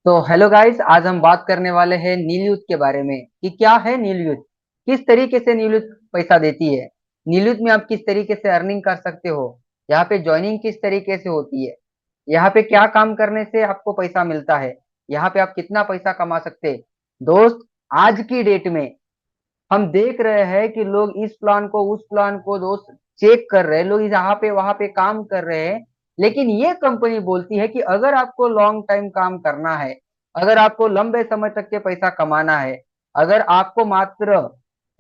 तो hello guys, आज हम बात करने वाले हैं नीलयुद्ध के बारे में कि क्या है नीलयुद्ध। किस तरीके से नीलयुद्ध पैसा देती है। नीलयुद्ध में आप किस तरीके से अर्निंग कर सकते हो। यहाँ पे ज्वाइनिंग किस तरीके से होती है। यहाँ पे क्या काम करने से आपको पैसा मिलता है। यहाँ पे आप कितना पैसा कमा सकते हैं। दोस्त, आज की डेट में हम देख रहे हैं कि लोग इस प्लान को उस प्लान को दोस्त चेक कर रहे हैं, लोग यहाँ पे वहां पे काम कर रहे हैं। लेकिन ये कंपनी बोलती है कि अगर आपको लॉन्ग टाइम काम करना है, अगर आपको लंबे समय तक के पैसा कमाना है, अगर आपको मात्र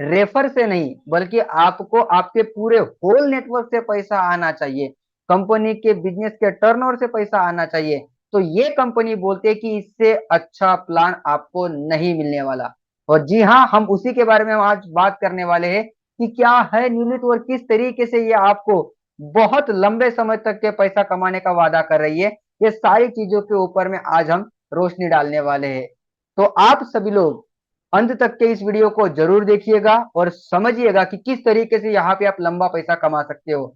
रेफर से नहीं बल्कि आपको आपके पूरे होल नेटवर्क से पैसा आना चाहिए, कंपनी के बिजनेस के टर्नओवर से पैसा आना चाहिए, तो ये कंपनी बोलती है कि इससे अच्छा प्लान आपको नहीं मिलने वाला। और जी हाँ, हम उसी के बारे में हम आज बात करने वाले हैं कि क्या है न्यूलिट और किस तरीके से ये आपको बहुत लंबे समय तक के पैसा कमाने का वादा कर रही है। ये सारी चीजों के ऊपर में आज हम रोशनी डालने वाले हैं। तो आप सभी लोग अंत तक के इस वीडियो को जरूर देखिएगा और समझिएगा कि किस तरीके से यहाँ पे आप लंबा पैसा कमा सकते हो।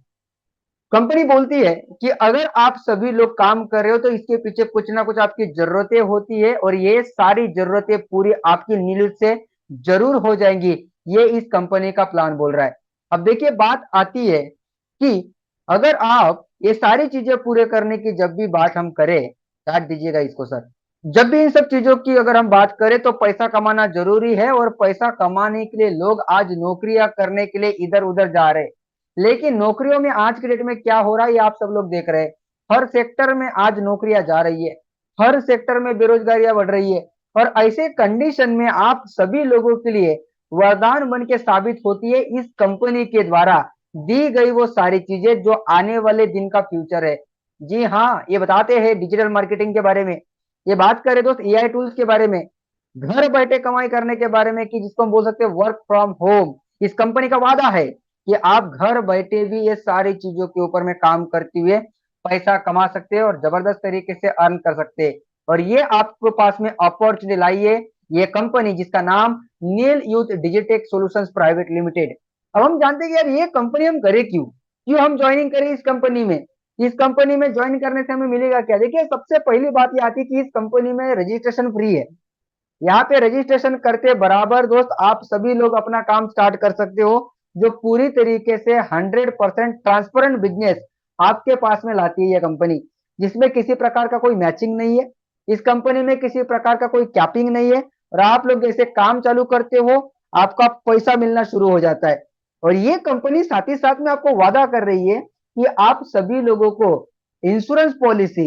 कंपनी बोलती है कि अगर आप सभी लोग काम कर रहे हो तो इसके पीछे कुछ ना कुछ आपकी जरूरतें होती है और ये सारी जरूरतें पूरी आपकी नीड से जरूर हो जाएंगी। ये इस कंपनी का प्लान बोल रहा है। अब देखिए, बात आती है कि अगर आप ये सारी चीजें पूरे करने की जब भी बात हम करें, काट दीजिएगा इसको सर। जब भी इन सब चीजों की अगर हम बात करें तो पैसा कमाना जरूरी है और पैसा कमाने के लिए लोग आज नौकरियां करने के लिए इधर उधर जा रहे हैं। लेकिन नौकरियों में आज के डेट में क्या हो रहा है ये आप सब लोग देख रहे हैं। हर सेक्टर में आज नौकरियां जा रही है, हर सेक्टर में बेरोजगारियां बढ़ रही है। और ऐसे कंडीशन में आप सभी लोगों के लिए वरदान बन के साबित होती है इस कंपनी के द्वारा दी गई वो सारी चीजें जो आने वाले दिन का फ्यूचर है। जी हाँ, ये बताते हैं डिजिटल मार्केटिंग के बारे में। ये बात करें दोस्त एआई टूल्स के बारे में, घर बैठे कमाई करने के बारे में कि जिसको हम बोल सकते हैं वर्क फ्रॉम होम। इस कंपनी का वादा है कि आप घर बैठे भी ये सारी चीजों के ऊपर में काम करते हुए पैसा कमा सकते हैं और जबरदस्त तरीके से अर्न कर सकते हैं। और ये आपके पास में अपॉर्चुनिटी लाई है ये कंपनी जिसका नाम Neel youth Digitech solutions private limited. अब हम जानते हैं कि यार ये कंपनी हम करें क्यों, क्यों हम ज्वाइनिंग करें इस कंपनी में। इस कंपनी में ज्वाइन करने से हमें मिलेगा क्या। देखिए, सबसे पहली बात ये आती है कि इस कंपनी में रजिस्ट्रेशन फ्री है। यहाँ पे रजिस्ट्रेशन करते बराबर दोस्त आप सभी लोग अपना काम स्टार्ट कर सकते हो, जो पूरी तरीके से 100% ट्रांसपेरेंट बिजनेस आपके पास में लाती है ये कंपनी, जिसमें किसी प्रकार का कोई मैचिंग नहीं है। इस कंपनी में किसी प्रकार का कोई कैपिंग नहीं है और आप लोग जैसे काम चालू करते हो आपका पैसा मिलना शुरू हो जाता है। और ये कंपनी साथ ही साथ में आपको वादा कर रही है कि आप सभी लोगों को इंश्योरेंस पॉलिसी,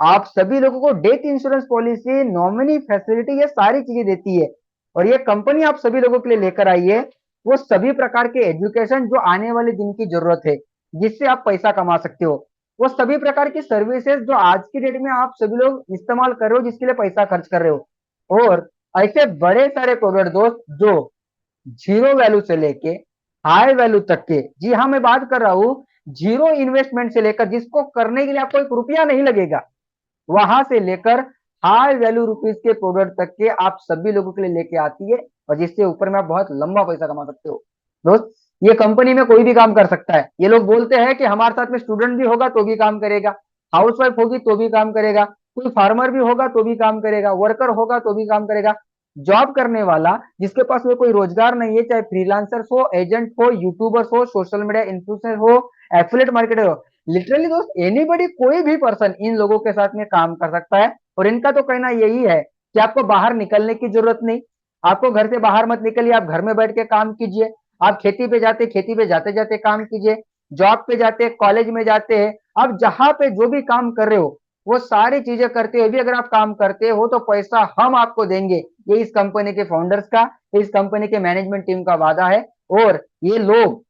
आप सभी लोगों को death insurance policy, nominee facility, ये सारी चीजें देती है। और ये कंपनी आप सभी लोगों के लिए लेकर आई है वो सभी प्रकार के एजुकेशन जो आने वाले दिन की जरूरत है, जिससे आप पैसा कमा सकते हो। वो सभी प्रकार की सर्विसेज जो आज की डेट में आप सभी लोग इस्तेमाल कर रहे हो, जिसके लिए पैसा खर्च कर रहे हो। और ऐसे बड़े सारे प्रोडक्ट दोस्त जो जीरो वैल्यू से लेके हाई वैल्यू तक के, जी हाँ मैं बात कर रहा हूँ जीरो इन्वेस्टमेंट से लेकर, जिसको करने के लिए आपको एक रुपया नहीं लगेगा, वहां से लेकर हाई वैल्यू रुपीज के प्रोडक्ट तक के आप सभी लोगों के लिए लेके आती है। और जिससे ऊपर में आप बहुत लंबा पैसा कमा सकते हो। दोस्त, ये कंपनी में कोई भी काम कर सकता है। ये लोग बोलते हैं कि हमारे साथ में स्टूडेंट भी होगा तो भी काम करेगा, हाउसवाइफ होगी तो भी काम करेगा, कोई फार्मर भी होगा तो भी काम करेगा, वर्कर होगा तो भी काम करेगा। जॉब करने वाला जिसके पास में कोई रोजगार नहीं है, चाहे फ्रीलांसर्स हो, एजेंट हो, यूट्यूबर्स हो, सोशल मीडिया इन्फ्लुएंसर हो, एफिलिएट मार्केटर हो, लिटरली दोस्त एनीबडी, कोई भी पर्सन इन लोगों के साथ में काम कर सकता है। और इनका तो कहना यही है कि आपको बाहर निकलने की जरूरत नहीं, आपको घर से बाहर मत निकलिए, आप घर में बैठ के काम कीजिए। आप खेती पे जाते, खेती पे जाते जाते काम कीजिए, जॉब पे जाते, कॉलेज में जाते हैं, आप जहां पे जो भी काम कर रहे हो वो सारी चीजें करते हुए भी अगर आप काम करते हो तो पैसा हम आपको देंगे। ये इस कंपनी के फाउंडर्स का, इस कंपनी के मैनेजमेंट टीम का वादा है। और ये लोग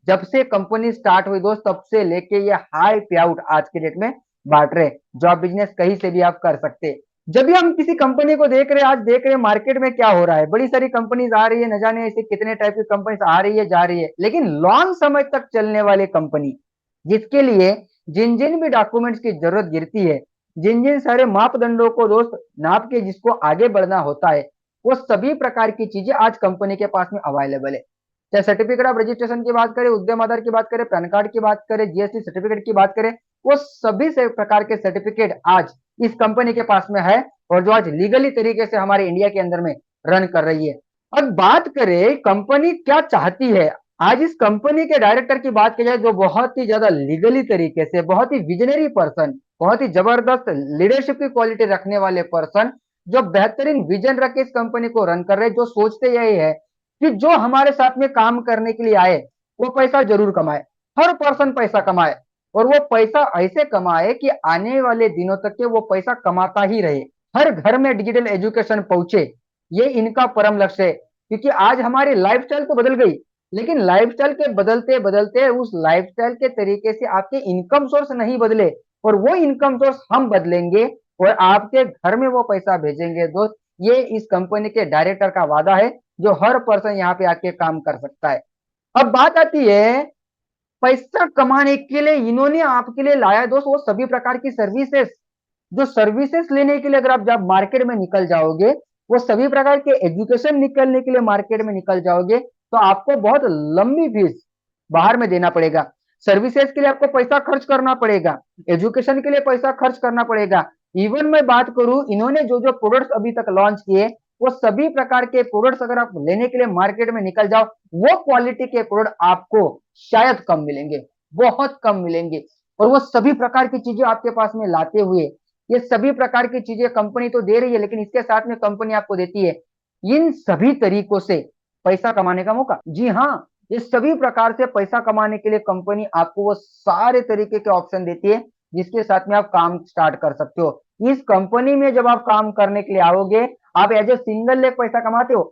जब से कंपनी स्टार्ट हुई दोस्त तब से लेके ये हाई पे आउट आज के डेट में बांट रहे। जॉब बिजनेस कहीं से भी आप कर सकते हैं। जब भी हम किसी कंपनी को देख रहे हैं, आज देख रहे हैं मार्केट में क्या हो रहा है, बड़ी सारी कंपनीज आ रही है, न जाने ऐसे कितने टाइप की कंपनीज आ रही है जा रही है, लेकिन लॉन्ग समय तक चलने वाली कंपनी जिसके लिए जिन जिन भी डॉक्यूमेंट्स की जरूरत गिरती है, जिन जिन सारे मापदंडों को दोस्त नाप के जिसको आगे बढ़ना होता है, वो सभी प्रकार की चीजें आज कंपनी के पास में अवेलेबल है। चाहे सर्टिफिकेट ऑफ रजिस्ट्रेशन की बात करें, उद्यम आधार की बात करें, पैन कार्ड की बात करें, जीएसटी सर्टिफिकेट की बात करें, वो सभी से प्रकार के सर्टिफिकेट आज इस कंपनी के पास में है। और जो आज लीगली तरीके से हमारे इंडिया के अंदर में रन कर रही है। अब बात करें कंपनी क्या चाहती है, आज इस कंपनी के डायरेक्टर की बात की जाए जो बहुत ही ज्यादा लीगली तरीके से, बहुत ही विजनरी पर्सन, बहुत ही जबरदस्त लीडरशिप की क्वालिटी रखने वाले पर्सन, जो बेहतरीन विजन रख के इस कंपनी को रन कर रहे, जो सोचते यही है कि जो हमारे साथ में काम करने के लिए आए वो पैसा जरूर कमाए, हर पर्सन पैसा कमाए, और वो पैसा ऐसे कमाए कि आने वाले दिनों तक के वो पैसा कमाता ही रहे, हर घर में डिजिटल एजुकेशन पहुंचे। ये इनका परम लक्ष्य है, क्योंकि आज हमारी लाइफस्टाइल तो बदल गई, लेकिन लाइफस्टाइल के बदलते बदलते उस लाइफस्टाइल के तरीके से आपके इनकम सोर्स नहीं बदले, और वो इनकम सोर्स हम बदलेंगे और आपके घर में वो पैसा भेजेंगे दोस्त। ये इस कंपनी के डायरेक्टर का वादा है, जो हर पर्सन यहाँ पे आके काम कर सकता है। अब बात आती है पैसा कमाने के लिए इन्होंने आपके लिए लाया दोस्त वो सभी प्रकार की सर्विसेज, जो सर्विसेज लेने के लिए अगर आप जब मार्केट में निकल जाओगे, वो सभी प्रकार के एजुकेशन निकलने के लिए मार्केट में निकल जाओगे, तो आपको बहुत लंबी फीस बाहर में देना पड़ेगा। सर्विसेज के लिए आपको पैसा खर्च करना पड़ेगा, एजुकेशन के लिए पैसा खर्च करना पड़ेगा। इवन मैं बात करूं, इन्होंने जो जो प्रोडक्ट्स अभी तक लॉन्च किए, वो सभी प्रकार के प्रोडक्ट्स अगर आप लेने के लिए मार्केट में निकल जाओ, वो क्वालिटी के प्रोडक्ट आपको शायद कम मिलेंगे, बहुत कम मिलेंगे। और वो सभी प्रकार की चीजें आपके पास में लाते हुए, ये सभी प्रकार की चीजें कंपनी तो दे रही है, लेकिन इसके साथ में कंपनी आपको देती है इन सभी तरीकों से पैसा कमाने का मौका। जी हाँ, ये सभी प्रकार से पैसा कमाने के लिए कंपनी आपको वो सारे तरीके के ऑप्शन देती है, जिसके साथ में आप काम स्टार्ट कर सकते हो। इस कंपनी में जब आप काम करने के लिए आओगे, आप एज ए सिंगल लेग पैसा कमाते हो,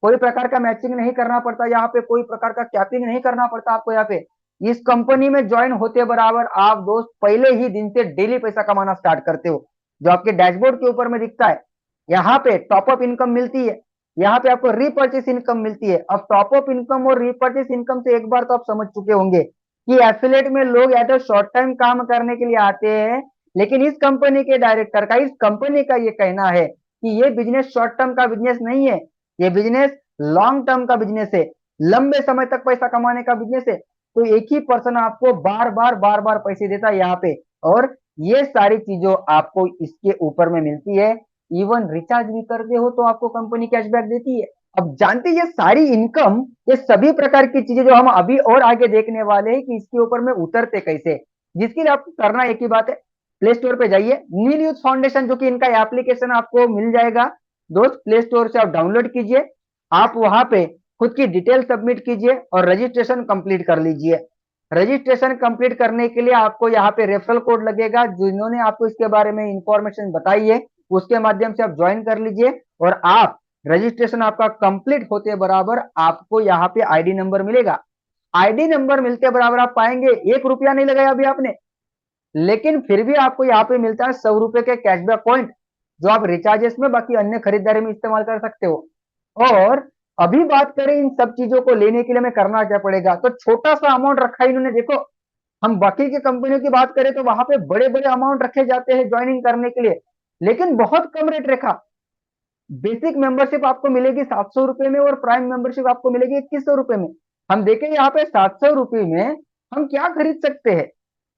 कोई प्रकार का मैचिंग नहीं करना पड़ता, यहाँ पे कोई प्रकार का कैपिंग नहीं करना पड़ता आपको। यहाँ पे इस कंपनी में ज्वाइन होते बराबर आप दोस्त पहले ही दिन से डेली पैसा कमाना स्टार्ट करते हो, जो आपके डैशबोर्ड के ऊपर में दिखता है। यहाँ पे टॉपअप इनकम मिलती है, यहाँ पे आपको रीपर्चेस इनकम मिलती है। अब टॉपअप इनकम और रीपर्चेस इनकम से एक बार तो आप समझ चुके होंगे कि एफिलिएट में लोग या तो शॉर्ट टाइम काम करने के लिए आते हैं, लेकिन इस कंपनी के डायरेक्टर का, इस कंपनी का ये कहना है कि ये बिजनेस शॉर्ट टर्म का बिजनेस नहीं है, ये बिजनेस लॉन्ग टर्म का बिजनेस है, लंबे समय तक पैसा कमाने का बिजनेस है। तो एक ही पर्सन आपको बार बार पैसे देता है यहाँ पे, और ये सारी चीजों आपको इसके ऊपर में मिलती है। इवन रिचार्ज भी करते हो तो आपको कंपनी कैशबैक देती है। अब जानते ये सारी इनकम, ये सभी प्रकार की चीजें जो हम अभी और आगे देखने वाले हैं कि इसके ऊपर में उतरते कैसे, जिसके लिए आपको करना एक ही बात है, प्ले स्टोर पे जाइए, नील यूथ फाउंडेशन जो कि इनका एप्लीकेशन आपको मिल जाएगा दोस्त, प्ले स्टोर से आप डाउनलोड कीजिए, आप वहां पे खुद की डिटेल सबमिट कीजिए और रजिस्ट्रेशन कंप्लीट कर लीजिए। रजिस्ट्रेशन कंप्लीट करने के लिए आपको यहाँ पे रेफरल कोड लगेगा, जिन्होंने आपको इसके बारे में इंफॉर्मेशन बताई है उसके माध्यम से आप ज्वाइन कर लीजिए, और आप रजिस्ट्रेशन आपका कंप्लीट होते बराबर आपको यहाँ पे आईडी नंबर मिलेगा। आईडी नंबर मिलते बराबर आप पाएंगे 1 रुपया नहीं लगाया अभी आपने, लेकिन फिर भी आपको यहाँ पे मिलता है 100 रुपए के कैशबैक पॉइंट, जो आप रिचार्जेस में बाकी अन्य खरीदारी में इस्तेमाल कर सकते हो। और अभी बात करें इन सब चीजों को लेने के लिए हमें करना क्या पड़ेगा, तो छोटा सा अमाउंट रखा है इन्होंने। देखो, हम बाकी की कंपनियों की बात करें तो वहां पे बड़े बड़े अमाउंट रखे जाते हैं ज्वाइनिंग करने के लिए, लेकिन बहुत कम रेट रखा। बेसिक मेंबरशिप आपको मिलेगी 700 रुपए में, और प्राइम मेंबरशिप आपको मिलेगी 2100 रुपए में। हम देखें यहाँ पे 700 रुपए में हम क्या खरीद सकते हैं,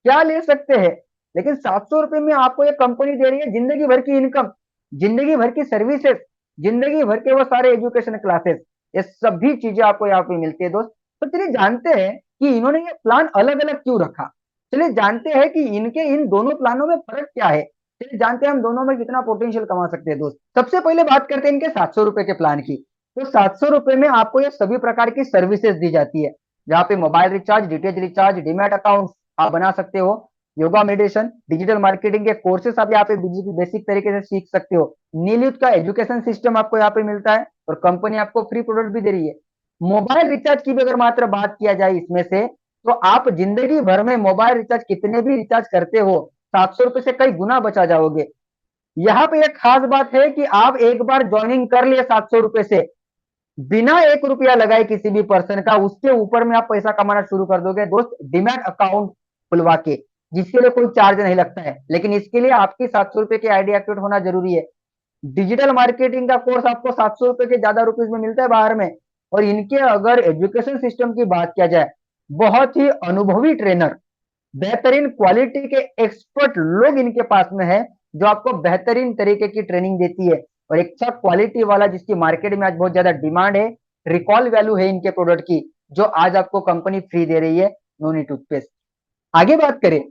क्या ले सकते हैं, लेकिन 700 रुपए में आपको ये कंपनी दे रही है जिंदगी भर की इनकम, जिंदगी भर की सर्विसेज, जिंदगी भर के वो सारे एजुकेशन क्लासेस, ये सभी चीजें आपको यहाँ पे मिलती है दोस्त। तो चलिए जानते हैं कि इन्होंने ये प्लान अलग अलग क्यों रखा, चलिए जानते हैं कि इनके इन दोनों प्लानों में फर्क क्या है, चलिए जानते हैं हम दोनों में कितना पोटेंशियल कमा सकते हैं दोस्त। सबसे पहले बात करते हैं इनके 700 रुपए के प्लान की। तो 700 रुपए में आपको ये सभी प्रकार की सर्विसेज दी जाती है, जहाँ पे mobile recharge, DTH recharge, demat account आप बना सकते हो, योगा मेडिटेशन, डिजिटल मार्केटिंग के कोर्सेस आप यहाँ पे बेसिक तरीके से सीख सकते हो, नीलयुक्त का एजुकेशन सिस्टम आपको यहाँ पे मिलता है, और कंपनी आपको फ्री प्रोडक्ट भी दे रही है। मोबाइल रिचार्ज की भी अगर मात्र बात किया जाए इसमें से, तो आप जिंदगी भर में मोबाइल रिचार्ज कितने भी रिचार्ज करते हो, 700 रुपए से कई गुना बचा जाओगे। यहाँ पे एक खास बात है कि आप एक बार ज्वाइनिंग कर लिए 700 रुपए से, बिना 1 रुपया लगाए किसी भी पर्सन का, उसके ऊपर में आप पैसा कमाना शुरू कर दोगे दोस्त, डीमैट अकाउंट खुलवा के, जिसके लिए कोई चार्ज नहीं लगता है, लेकिन इसके लिए आपकी 700 रुपए की आईडी एक्टिवेट होना जरूरी है। डिजिटल मार्केटिंग का कोर्स आपको 700 रुपए के ज्यादा रुपीज में मिलता है बाहर में। और इनके अगर एजुकेशन सिस्टम की बात किया जाए, बहुत ही अनुभवी ट्रेनर, बेहतरीन क्वालिटी के एक्सपर्ट लोग इनके पास में है, जो आपको बेहतरीन तरीके की ट्रेनिंग देती है और एक अच्छा क्वालिटी वाला, जिसकी मार्केट में आज बहुत ज्यादा डिमांड है, रिकॉल वैल्यू है इनके प्रोडक्ट की, जो आज आपको कंपनी फ्री दे रही है, नोनी टूथपेस्ट। आगे बात करें,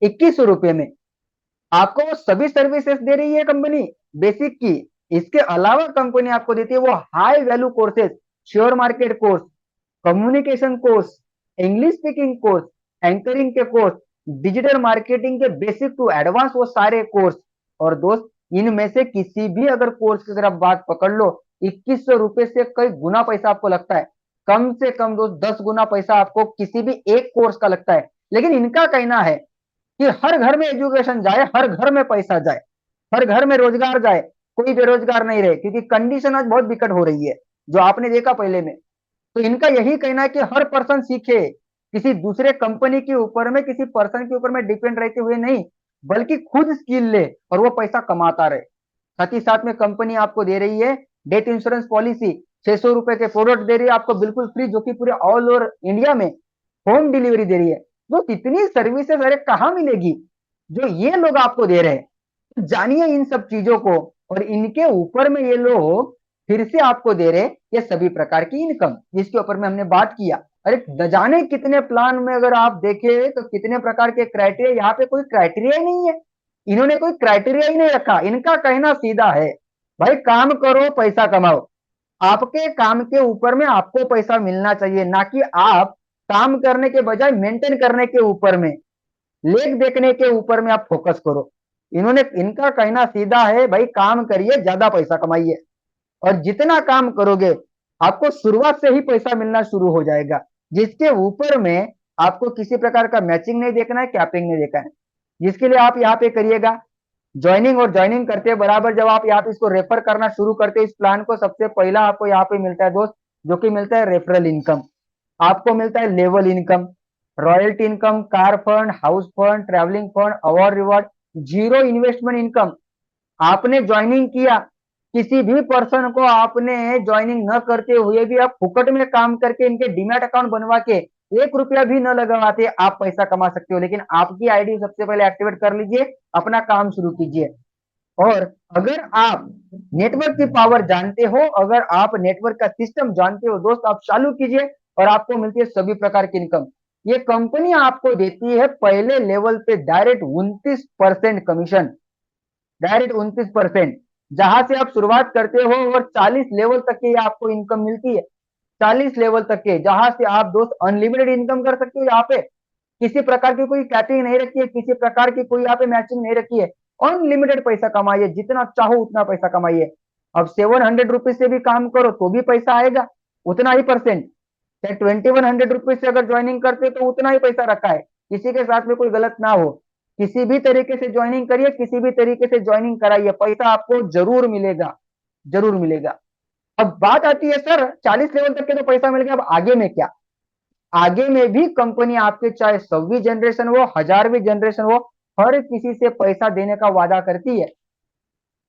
2100 रुपए में आपको वो सभी सर्विसेज दे रही है कंपनी बेसिक की। इसके अलावा कंपनी आपको देती है वो high value courses, share market course, communication course, English speaking course, anchoring के कोर्स, डिजिटल मार्केटिंग के बेसिक टू एडवांस, वो सारे कोर्स। और दोस्त, इनमें से किसी भी अगर कोर्स की अगर आप बात पकड़ लो, 2100 रुपए से कई गुना पैसा आपको लगता है, कम से कम दोस्त 10 गुना पैसा आपको किसी भी एक कोर्स का लगता है। लेकिन इनका कहना है कि हर घर में एजुकेशन जाए, हर घर में पैसा जाए, हर घर में रोजगार जाए, कोई बेरोजगार नहीं रहे, क्योंकि कंडीशन आज बहुत विकट हो रही है, जो आपने देखा पहले में। तो इनका यही कहना है कि हर पर्सन सीखे, किसी दूसरे कंपनी के ऊपर में, किसी पर्सन के ऊपर में डिपेंड रहते हुए नहीं, बल्कि खुद स्किल ले और वो पैसा कमाता रहे। साथ ही साथ में कंपनी आपको दे रही है डेथ इंश्योरेंस पॉलिसी, 600 रुपए के प्रोडक्ट दे रही है आपको बिल्कुल फ्री, जो कि पूरे ऑल ओवर इंडिया में होम डिलीवरी दे रही है। तो इतनी सर्विसेज अरे कहाँ मिलेगी जो ये लोग आपको दे रहे हैं? तो जानिए इन सब चीजों को, और इनके ऊपर में ये लोग फिर से आपको दे रहे ये सभी प्रकार की इनकम, जिसके ऊपर में हमने बात किया। अरे न जाने कितने प्लान में अगर आप देखें तो कितने प्रकार के क्राइटेरिया, यहाँ पे कोई क्राइटेरिया ही नहीं है, इन्होंने कोई क्राइटेरिया ही नहीं रखा। इनका कहना सीधा है, भाई काम करो पैसा कमाओ, आपके काम के ऊपर में आपको पैसा मिलना चाहिए, ना कि आप काम करने के बजाय मेंटेन करने के ऊपर में, लेख देखने के ऊपर में आप फोकस करो। इनका कहना सीधा है, भाई काम करिए, ज्यादा पैसा कमाइए, और जितना काम करोगे आपको शुरुआत से ही पैसा मिलना शुरू हो जाएगा, जिसके ऊपर में आपको किसी प्रकार का मैचिंग नहीं देखना है, कैपिंग नहीं देखना है। जिसके लिए आप यहाँ पे करिएगा ज्वाइनिंग, और ज्वाइनिंग करते बराबर जब आप यहाँ पे इसको रेफर करना शुरू करते हैं इस प्लान को, सबसे पहला आपको यहाँ पे मिलता है दोस्त, जो कि मिलता है रेफरल इनकम, आपको मिलता है level income, royalty income, car fund, house fund, travelling fund, award reward, zero investment income. आपने ज्वाइनिंग किया, किसी भी पर्सन को आपने ज्वाइनिंग न करते हुए भी आप फुकट में काम करके इनके डीमैट अकाउंट बनवा के 1 रुपया भी न लगवाते आप पैसा कमा सकते हो। लेकिन आपकी आईडी सबसे पहले एक्टिवेट कर लीजिए, अपना काम शुरू कीजिए। और अगर आप नेटवर्क की पावर जानते हो, अगर आप नेटवर्क का सिस्टम जानते हो दोस्त, आप चालू कीजिए और आपको मिलती है सभी प्रकार की इनकम। ये कंपनी आपको देती है पहले लेवल पे डायरेक्ट 29% कमीशन, डायरेक्ट 29%, जहां से आप शुरुआत करते हो और 40 लेवल तक की आपको इनकम मिलती है, 40 लेवल तक के, जहां से आप दोस्त अनलिमिटेड इनकम कर सकते हो। यहाँ पे किसी प्रकार की कोई कैपिंग नहीं रखी है, किसी प्रकार की कोई यहाँ पे मैचिंग नहीं रखी है, अनलिमिटेड पैसा कमाइए, जितना चाहो उतना पैसा कमाइए। अब 700 रुपीज से भी काम करो तो भी पैसा आएगा, उतना ही परसेंट, चाहे 2100 रुपीज से अगर ज्वाइनिंग करते तो उतना ही पैसा रखा है। किसी के साथ में कोई गलत ना हो, किसी भी तरीके से ज्वाइनिंग करिए, किसी भी तरीके से ज्वाइनिंग कराइए, पैसा आपको जरूर मिलेगा, जरूर मिलेगा। अब बात आती है सर 40 लेवल तक के तो पैसा मिल गया, अब आगे में क्या? आगे में भी कंपनी आपके चाहे 100वीं जनरेशन हो, 1000वीं जनरेशन हो, हर किसी से पैसा देने का वादा करती है।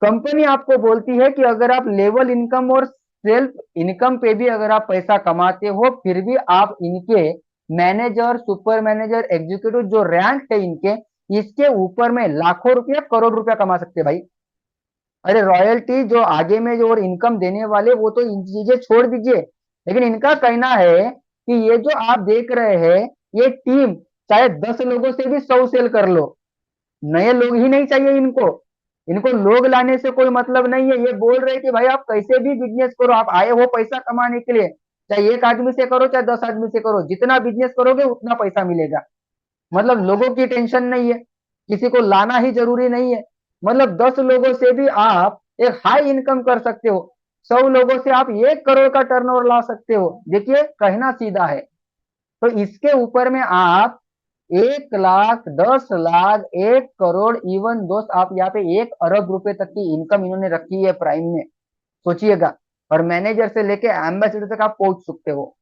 कंपनी आपको बोलती है कि अगर आप लेवल इनकम और सेल्फ इनकम पे भी अगर आप पैसा कमाते हो, फिर भी आप इनके मैनेजर, सुपर मैनेजर, एग्जीक्यूटिव जो रैंक है इनके, इसके ऊपर में लाखों रुपया, करोड़ रुपया कमा सकते हैं भाई। अरे रॉयल्टी जो आगे में जो और इनकम देने वाले, वो तो इन चीजें छोड़ दीजिए, लेकिन इनका कहना है कि ये जो आप देख रहे हैं, ये टीम चाहे 10 लोगों से भी 100 सेल कर लो, नए लोग ही नहीं चाहिए इनको, इनको लोग लाने से कोई मतलब नहीं है। ये बोल रहे कि भाई आप कैसे भी बिजनेस करो, आप आए हो पैसा कमाने के लिए, चाहे एक आदमी से करो चाहे 10 आदमी से करो, जितना बिजनेस करोगे उतना पैसा मिलेगा। मतलब लोगों की टेंशन नहीं है, किसी को लाना ही जरूरी नहीं है। मतलब 10 लोगों से भी आप एक हाई इनकम कर सकते हो, 100 लोगों से आप 1 करोड़ का टर्नओवर ला सकते हो। देखिए कहना सीधा है। तो इसके ऊपर में आप 1 लाख, 10 लाख, 1 करोड़, इवन दोस्त आप यहाँ पे 1 अरब रुपए तक की इनकम इन्होंने रखी है प्राइम में, सोचिएगा। और मैनेजर से लेके एम्बेसडर तक आप पहुंच सकते हो।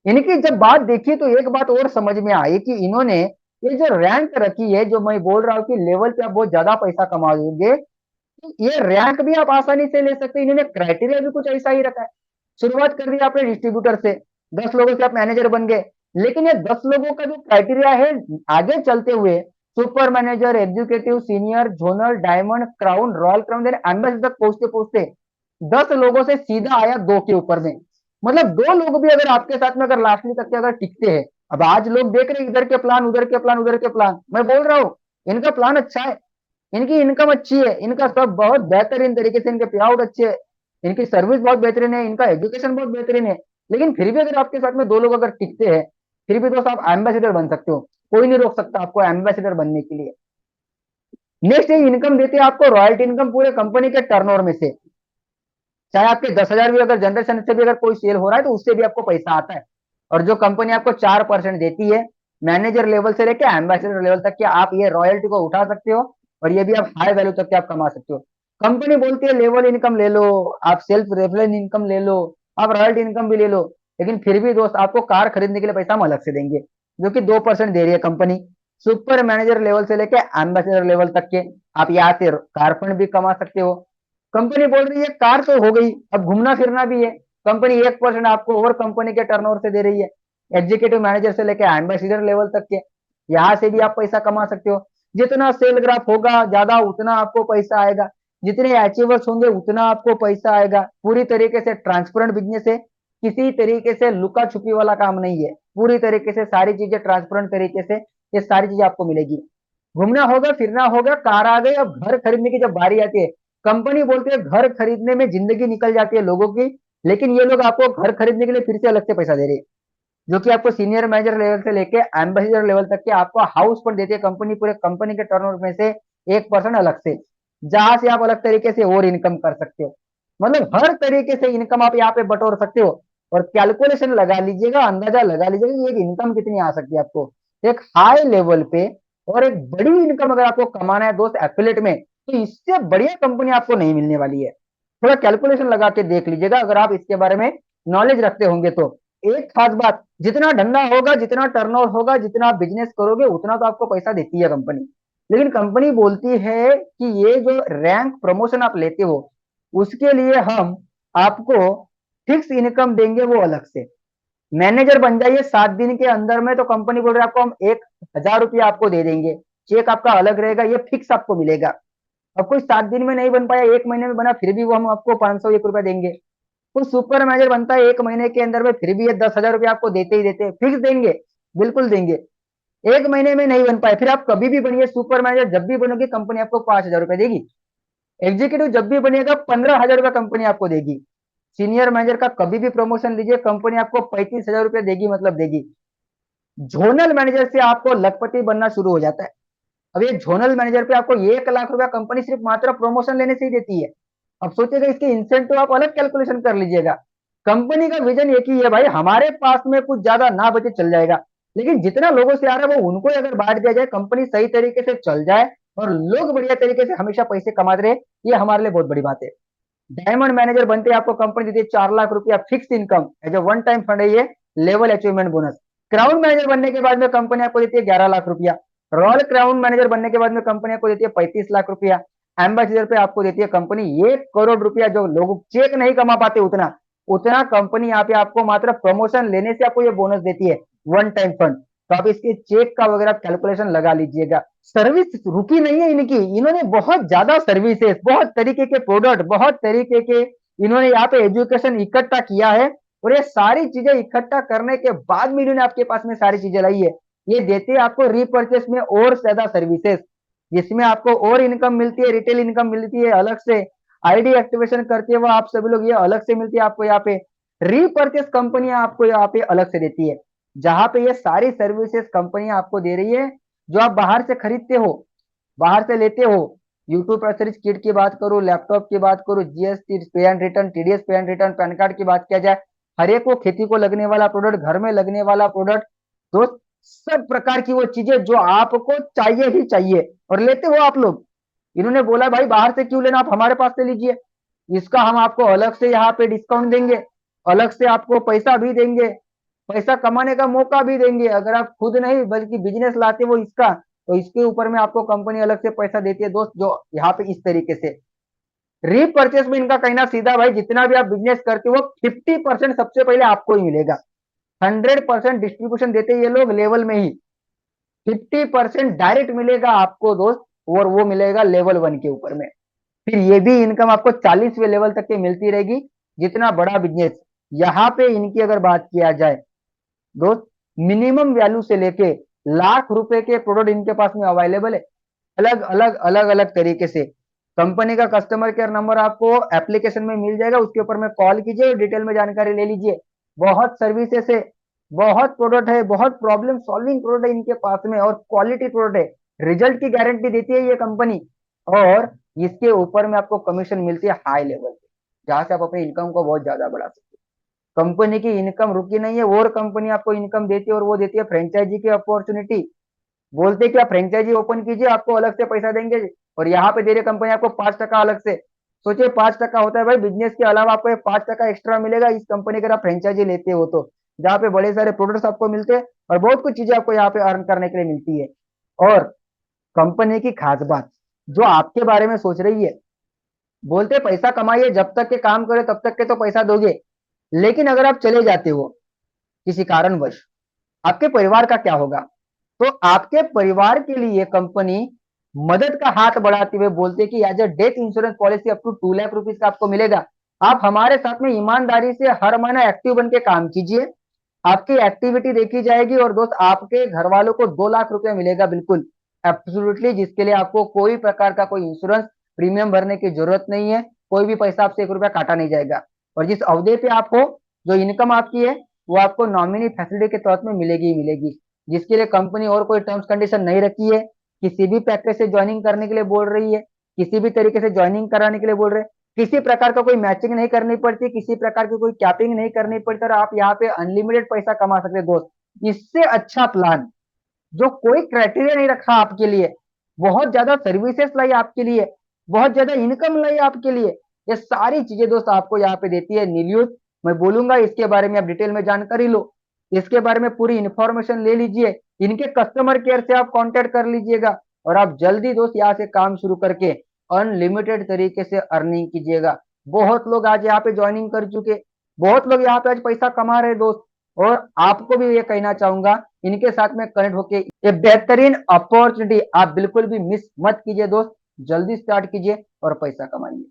इनकी जब बात देखी तो एक बात और समझ में आई कि इन्होंने ये जो रैंक रखी है, जो मैं बोल रहा हूँ कि लेवल पे आप बहुत ज्यादा पैसा कमाओगे, तो ये रैंक भी आप आसानी से ले सकते हैं। इन्होंने क्राइटेरिया भी कुछ ऐसा ही रखा है। शुरुआत कर दी आपने डिस्ट्रीब्यूटर से, 10 लोगों से आप मैनेजर बन गए, लेकिन ये 10 लोगों का जो क्राइटेरिया है आगे चलते हुए, super manager, executive, senior, zonal, diamond, crown, royal crown, then ambassador तक पहुंचते पहुंचते 10 लोगों से सीधा आया 2 के ऊपर में। मतलब 2 लोग भी अगर आपके साथ में अगर लास्टली तक के अगर टिकते हैं, अब आज लोग देख रहे हैं इधर के प्लान, उधर के प्लान, उधर के प्लान, मैं बोल रहा हूँ इनका प्लान अच्छा है, इनकी इनकम अच्छी है, इनका सब बहुत बेहतरीन तरीके से, इनके पे आउट अच्छे है, इनकी सर्विस बहुत बेहतरीन है, इनका एजुकेशन बहुत बेहतरीन है, लेकिन फिर भी अगर आपके साथ में 2 लोग अगर टिकते हैं, फिर भी दोस्त आप एम्बेसडर बन सकते हो, कोई नहीं रोक सकता आपको एम्बेसडर बनने के लिए। नेक्स्ट ये इनकम देती है आपको रॉयल्टी इनकम पूरे कंपनी के टर्नओवर में से, चाहे आपके 10,000 भी अगर जनरेशन से भी अगर कोई सेल हो रहा है तो उससे भी आपको पैसा आता है। और जो कंपनी आपको 4% देती है, मैनेजर लेवल से लेकर एम्बेसडर लेवल तक के आप ये रॉयल्टी को उठा सकते हो, और ये भी आप हाई वैल्यू तक के आप कमा सकते हो। कंपनी बोलती है लेवल इनकम ले लो, आप सेल्फ रेफरेंस इनकम ले लो, आप रॉयल्टी इनकम भी ले लो, लेकिन फिर भी दोस्त आपको कार खरीदने के लिए पैसा हम अलग से देंगे, जो कि 2% दे रही है कंपनी। सुपर मैनेजर लेवल से लेकर एम्बेसडर लेवल तक के आप यहाँ से कार फंड भी कमा सकते हो। कंपनी बोल रही है कार तो हो गई, अब घूमना फिरना भी है, कंपनी 1% आपको और कंपनी के टर्नओवर से दे रही है, एग्जीक्यूटिव मैनेजर से लेकर एम्बेसडर लेवल तक के, यहाँ से भी आप पैसा कमा सकते हो। जितना सेल ग्राफ होगा ज्यादा उतना आपको पैसा आएगा, जितने अचीवर्स होंगे उतना आपको पैसा आएगा। पूरी तरीके से ट्रांसपेरेंट बिजनेस है, किसी तरीके से लुका छुपी वाला काम नहीं है, पूरी तरीके से सारी चीजें ट्रांसपेरेंट तरीके से ये सारी चीजें आपको मिलेगी। घूमना होगा, फिरना होगा, कार आ गई, अब घर खरीदने की जब बारी आती है, कंपनी बोलती है घर खरीदने में जिंदगी निकल जाती है लोगों की, लेकिन ये लोग आपको घर खरीदने के लिए फिर से अलग से पैसा दे रहे हैं, जो कि आपको सीनियर मैनेजर लेवल से लेके एम्बेसडर लेवल तक के आपको हाउस पर देती है कंपनी, पूरे कंपनी के टर्नओवर में से 1% अलग से, जहां से आप अलग तरीके से और इनकम कर सकते हो। मतलब हर तरीके से इनकम आप यहाँ पे बटोर सकते हो। और कैलकुलेशन लगा लीजिएगा, अंदाजा लगा लीजिएगा कि एक इनकम कितनी आ सकती है आपको एक हाई लेवल पे, और एक बड़ी इनकम अगर आपको कमाना है दोस्त एफिलेट में, तो इससे बढ़िया कंपनी आपको नहीं मिलने वाली है। थोड़ा कैलकुलेशन लगा के देख लीजिएगा अगर आप इसके बारे में नॉलेज रखते होंगे तो। एक खास बात, जितना धंधा होगा, जितना टर्नओवर होगा, जितना आप बिजनेस करोगे, उतना तो आपको पैसा देती है कंपनी, लेकिन कंपनी बोलती है कि ये जो रैंक प्रमोशन आप लेते हो उसके लिए हम आपको फिक्स इनकम देंगे वो अलग से। मैनेजर बन जाइए 7 दिन के अंदर में, तो कंपनी बोल रही है आपको हम 1,000 रुपया आपको दे देंगे, चेक आपका अलग रहेगा, ये फिक्स आपको मिलेगा। अब कोई 7 दिन में नहीं बन पाया, 1 महीने में बना, फिर भी वो हम आपको 501 रुपया देंगे। कोई सुपर मैनेजर बनता है 1 महीने के अंदर में, फिर भी ये 10,000 रुपया आपको देते ही देते, फिक्स देंगे, बिल्कुल देंगे। 1 महीने में नहीं बन पाए, फिर आप कभी भी बनिए सुपर मैनेजर, जब भी बनोगे कंपनी आपको 5,000 रुपया देगी। एग्जीक्यूटिव जब भी बनिएगा 15,000 रुपया कंपनी आपको देगी। सीनियर मैनेजर का कभी भी प्रमोशन लीजिए, कंपनी आपको 35,000 रुपया देगी, मतलब देगी। जोनल मैनेजर से आपको लखपति बनना शुरू हो जाता है। अब ये जोनल मैनेजर पे आपको 1 लाख रुपया कंपनी सिर्फ मात्र प्रमोशन लेने से ही देती है। अब सोचिएगा इसके इंसेंटिव आप अलग कैलकुलेशन कर लीजिएगा। कंपनी का विजन एक ही है भाई, हमारे पास में कुछ ज्यादा ना बचे चल जाएगा, लेकिन जितना लोगों से आ रहा है वो उनको अगर बांट दिया जाए, कंपनी सही तरीके से चल जाए और लोग बढ़िया तरीके से हमेशा पैसे कमाते रहे, ये हमारे लिए बहुत बड़ी बात है। डायमंड मैनेजर बनते हैं आपको कंपनी देती है 4 लाख रुपया fix income as a one time fund है ये, level achievement bonus. Crown manager बनने के बाद में कंपनी आपको देती है 11 लाख रुपया। रॉयल क्राउन मैनेजर बनने के बाद में कंपनी आपको देती है 35 लाख रुपया। एम्बेसडर पे आपको देती है कंपनी 1 करोड़ रुपया, जो लोग चेक नहीं कमा पाते उतना, उतना कंपनी यहाँ पे आपको मात्र प्रमोशन लेने से आपको ये बोनस देती है, वन टाइम फंड। तो आप इसके चेक का वगैरह कैलकुलेशन लगा लीजिएगा। सर्विस रुकी नहीं है इनकी, इन्होंने बहुत ज्यादा सर्विसेज, बहुत तरीके के प्रोडक्ट, बहुत तरीके के इन्होंने यहाँ पे एजुकेशन इकट्ठा किया है, और ये सारी चीजें इकट्ठा करने के बाद में इन्होंने आपके पास में सारी चीजें लाई है। ये देते हैं आपको रीपर्चेस में और ज्यादा सर्विसेज, जिसमें आपको और इनकम मिलती है, रिटेल इनकम मिलती है अलग से, आईडी एक्टिवेशन करते हुए आप सभी लोग ये अलग से मिलती है आपको यहाँ पे, रीपर्चेस कंपनियां आपको यहाँ पे अलग से देती है, जहां पे ये सारी सर्विसेज कंपनियां आपको दे रही है जो आप बाहर से खरीदते हो, बाहर से लेते हो। यूट्यूब एक्सेसरीज किट की बात करूं, लैपटॉप की बात करूं, जीएसटी पे एंड रिटर्न, टीडीएस पे एंड रिटर्न, पैन कार्ड की बात किया जाए, हर एक को खेती को लगने वाला प्रोडक्ट, घर में लगने वाला प्रोडक्ट, तो सब प्रकार की वो चीजें जो आपको चाहिए ही चाहिए और लेते हो आप लोग। इन्होंने बोला भाई बाहर से क्यों लेना, आप हमारे पास से लीजिए, इसका हम आपको अलग से यहाँ पे डिस्काउंट देंगे, अलग से आपको पैसा भी देंगे, पैसा कमाने का मौका भी देंगे। अगर आप खुद नहीं बल्कि बिजनेस लाते हो इसका, तो इसके ऊपर में आपको कंपनी अलग से पैसा देती है दोस्त, जो यहाँ पे इस तरीके से रीपर्चेस में इनका कहना सीधा भाई, जितना भी आप बिजनेस करते हो 50% सबसे पहले आपको ही मिलेगा, 100% डिस्ट्रीब्यूशन देते हैं ये लोग लेवल में ही। 50% डायरेक्ट मिलेगा आपको दोस्त, और वो मिलेगा लेवल 1 के ऊपर में। फिर ये भी इनकम आपको 40वें लेवल तक की मिलती रहेगी। जितना बड़ा बिजनेस, यहाँ पे इनकी अगर बात किया जाए दोस्त, मिनिमम वैल्यू से लेके लाख रुपए के प्रोडक्ट इनके पास में अवेलेबल है, अलग अलग तरीके से। कंपनी का कस्टमर केयर नंबर आपको एप्लीकेशन में मिल जाएगा, उसके ऊपर में कॉल कीजिए और डिटेल में जानकारी ले लीजिए। बहुत सर्विसेज है, बहुत प्रोडक्ट है, बहुत प्रॉब्लम सॉल्विंग प्रोडक्ट है इनके पास में, और क्वालिटी प्रोडक्ट है, रिजल्ट की गारंटी देती है ये कंपनी। और इसके ऊपर में आपको कमीशन मिलती है हाई लेवल पे, जहां से आप अपनी इनकम को बहुत ज्यादा बढ़ा सकते हो। कंपनी की इनकम रुकी नहीं है, और कंपनी आपको इनकम देती है, और वो देती है फ्रेंचाइजी की अपॉर्चुनिटी। बोलते कि आप फ्रेंचाइजी ओपन कीजिए, आपको अलग से पैसा देंगे, और यहाँ पे दे रही कंपनी आपको 5% अलग से। सोचिए 5% होता है भाई, बिजनेस के अलावा आपको 5% एक्स्ट्रा मिलेगा इस कंपनी का, आप फ्रेंचाइजी लेते हो तो, जहाँ पे बड़े सारे प्रोडक्ट्स आपको मिलते हैं और बहुत कुछ चीजें आपको यहाँ पे अर्न करने के लिए मिलती है। और कंपनी की खास बात, जो आपके बारे में सोच रही है, बोलते पैसा कमाइए, जब तक के काम करे तब तक के तो पैसा दोगे, लेकिन अगर आप चले जाते हो किसी कारणवश, आपके परिवार का क्या होगा? तो आपके परिवार के लिए कंपनी मदद का हाथ बढ़ाते हुए बोलते कि as a death insurance policy up to 2 lakh rupees का आपको मिलेगा। आप हमारे साथ में ईमानदारी से हर महीना एक्टिव बन के काम कीजिए, आपकी एक्टिविटी देखी जाएगी, और दोस्त आपके घर वालों को 2 लाख रुपया मिलेगा बिल्कुल एब्सोल्युटली, जिसके लिए आपको कोई प्रकार का कोई इंश्योरेंस प्रीमियम भरने की जरूरत नहीं है, कोई भी पैसा आपसे 1 रुपया काटा नहीं जाएगा। और जिस अवधि पे आप हो, जो इनकम आपकी है, वो आपको नॉमिनी फैसिलिटी के तौर में मिलेगी ही मिलेगी, जिसके लिए कंपनी और कोई टर्म्स कंडीशन नहीं रखी है। किसी भी पैकेज से ज्वाइनिंग करने के लिए बोल रही है, किसी भी तरीके से ज्वाइनिंग कराने के लिए बोल रहे हैं, किसी प्रकार का कोई मैचिंग नहीं करनी पड़ती, किसी प्रकार की कोई कैपिंग नहीं करनी पड़ती, और आप यहाँ पे अनलिमिटेड पैसा कमा सकते हैं दोस्त। इससे अच्छा प्लान जो कोई क्राइटेरिया नहीं रखा आपके लिए, बहुत ज्यादा सर्विसेज लाई आपके लिए, बहुत ज्यादा इनकम लाई आपके लिए, ये सारी चीजें दोस्त आपको यहाँ पे देती है नीलियूथ। मैं बोलूंगा इसके बारे में आप डिटेल में जानकारी लो, इसके बारे में पूरी इंफॉर्मेशन ले लीजिए, इनके कस्टमर केयर से आप कांटेक्ट कर लीजिएगा, और आप जल्दी दोस्त यहाँ से काम शुरू करके अनलिमिटेड तरीके से अर्निंग कीजिएगा। बहुत लोग आज यहाँ पे ज्वाइनिंग कर चुके, बहुत लोग यहाँ पे आज पैसा कमा रहे दोस्त। और आपको भी ये कहना चाहूंगा, इनके साथ में कनेक्ट होके ये बेहतरीन अपॉर्चुनिटी आप बिल्कुल भी मिस मत कीजिए दोस्त, जल्दी स्टार्ट कीजिए और पैसा कमाइए।